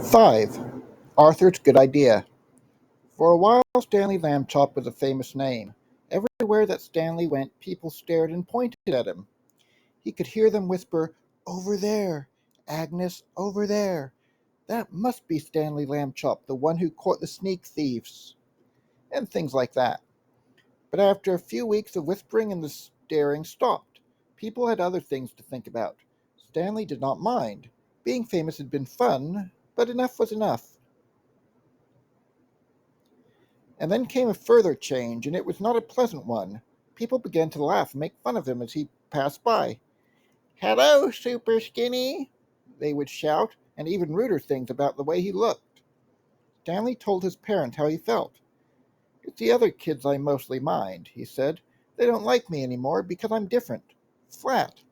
5. Arthur's Good Idea. For a while, Stanley Lambchop was a famous name. Everywhere that Stanley went, people stared and pointed at him. He could hear them whisper, "Over there, Agnes, over there. That must be Stanley Lambchop, the one who caught the sneak thieves," and things like that. But after a few weeks, the whispering and the staring stopped. People had other things to think about. Stanley did not mind. Being famous had been fun, but enough was enough. And then came a further change, and it was not a pleasant one. People began to laugh and make fun of him as he passed by. "Hello, Super Skinny," they would shout, and even ruder things about the way he looked. Stanley told his parents how he felt. "It's the other kids I mostly mind," he said. "They don't like me anymore because I'm different. Flat."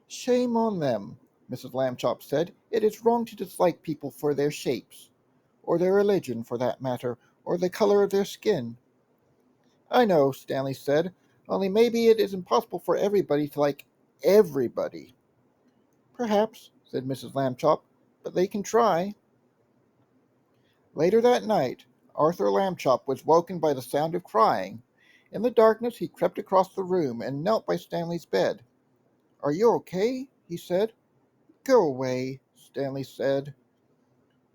"Shame on them," Mrs. Lambchop said. "It is wrong to dislike people for their shapes, or their religion, for that matter, or the color of their skin." "I know," Stanley said, "only maybe it is impossible for everybody to like everybody." "Perhaps," said Mrs. Lambchop, "but they can try." Later that night, Arthur Lambchop was woken by the sound of crying. In the darkness, he crept across the room and knelt by Stanley's bed. "Are you okay?" he said. "Go away," Stanley said.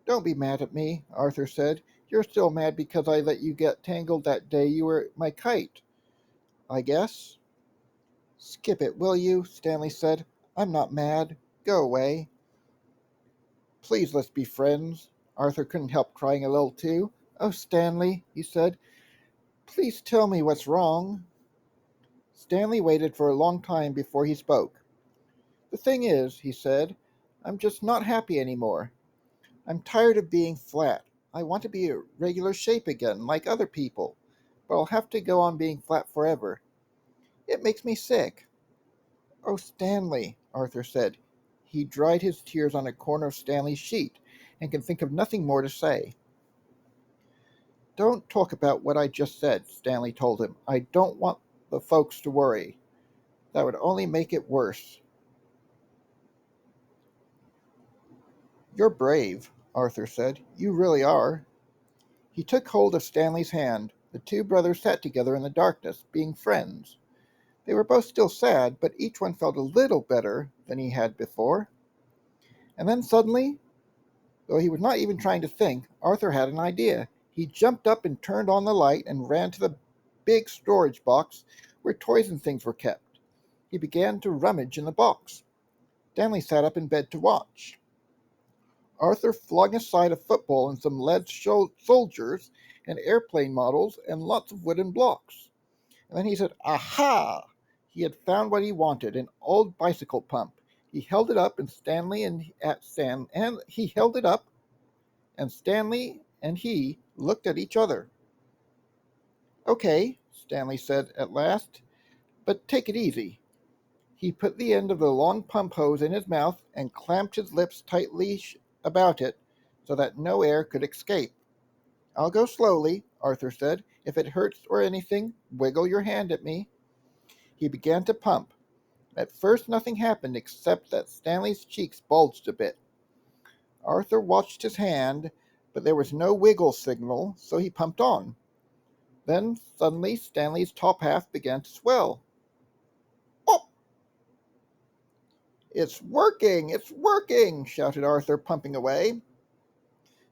"Don't be mad at me," Arthur said. "You're still mad because I let you get tangled that day you were my kite, I guess." "Skip it, will you?" Stanley said. "I'm not mad. Go away." "Please, let's be friends." Arthur couldn't help crying a little too. "Oh, Stanley," he said, "please tell me what's wrong." Stanley waited for a long time before he spoke. "The thing is," he said, "I'm just not happy anymore. I'm tired of being flat. I want to be a regular shape again, like other people, but I'll have to go on being flat forever. It makes me sick." "Oh, Stanley," Arthur said. He dried his tears on a corner of Stanley's sheet and could think of nothing more to say. "Don't talk about what I just said," Stanley told him. "I don't want the folks to worry. That would only make it worse." "You're brave," Arthur said. "You really are." He took hold of Stanley's hand. The two brothers sat together in the darkness, being friends. They were both still sad, but each one felt a little better than he had before. And then suddenly, though he was not even trying to think, Arthur had an idea. He jumped up and turned on the light and ran to the big storage box where toys and things were kept. He began to rummage in the box. Stanley sat up in bed to watch. Arthur flung aside a football and some lead soldiers and airplane models and lots of wooden blocks. And then he said, "Aha!" He had found what he wanted, an old bicycle pump. He held it up, and Stanley and he held it up, and Stanley and he looked at each other. "Okay," Stanley said at last, "but take it easy." He put the end of the long pump hose in his mouth and clamped his lips tightly about it so that no air could escape. "I'll go slowly," Arthur said. "If it hurts or anything, wiggle your hand at me." He began to pump. At first nothing happened except that Stanley's cheeks bulged a bit. Arthur watched his hand, but there was no wiggle signal, so he pumped on. Then suddenly Stanley's top half began to swell. "Oh, it's working! It's working!" shouted Arthur, pumping away.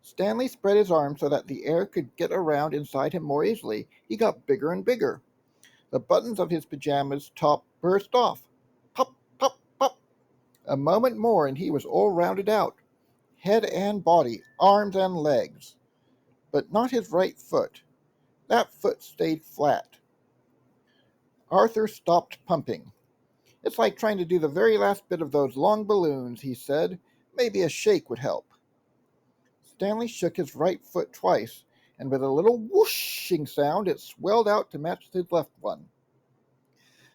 Stanley spread his arms so that the air could get around inside him more easily. He got bigger and bigger. The buttons of his pajamas top burst off. Pop, pop, pop. A moment more and he was all rounded out. Head and body, arms and legs. But not his right foot. That foot stayed flat. Arthur stopped pumping. "It's like trying to do the very last bit of those long balloons," he said. "Maybe a shake would help." Stanley shook his right foot twice, and with a little whooshing sound, it swelled out to match his left one.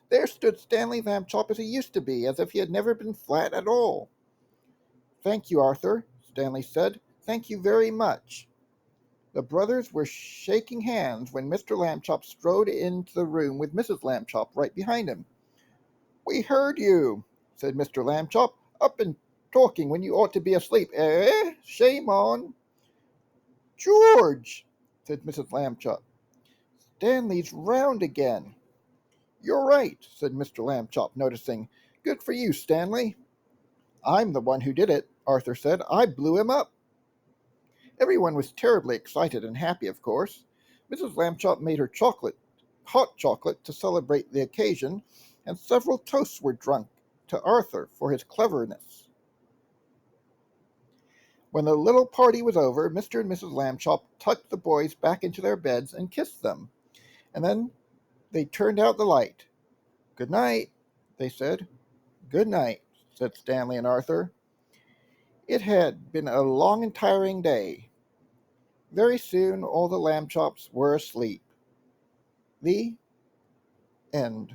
There stood Stanley Lambchop as he used to be, as if he had never been flat at all. "Thank you, Arthur," Stanley said. "Thank you very much." The brothers were shaking hands when Mr. Lambchop strode into the room with Mrs. Lambchop right behind him. "We heard you," said Mr. Lambchop. "Up and talking when you ought to be asleep, eh? Shame on George, said Mrs. Lambchop. Stanley's round again. You're right, said Mr. Lambchop, noticing. Good for you, Stanley. I'm the one who did it, Arthur said. I blew him up. Everyone was terribly excited and happy, of course. Mrs. Lambchop made her hot chocolate, to celebrate the occasion, and several toasts were drunk to Arthur for his cleverness. When the little party was over, Mr. and Mrs. Lambchop tucked the boys back into their beds and kissed them, and then they turned out the light. Good night, they said. Good night, said Stanley and Arthur. It had been a long and tiring day. Very soon all the Lambchops were asleep. The end.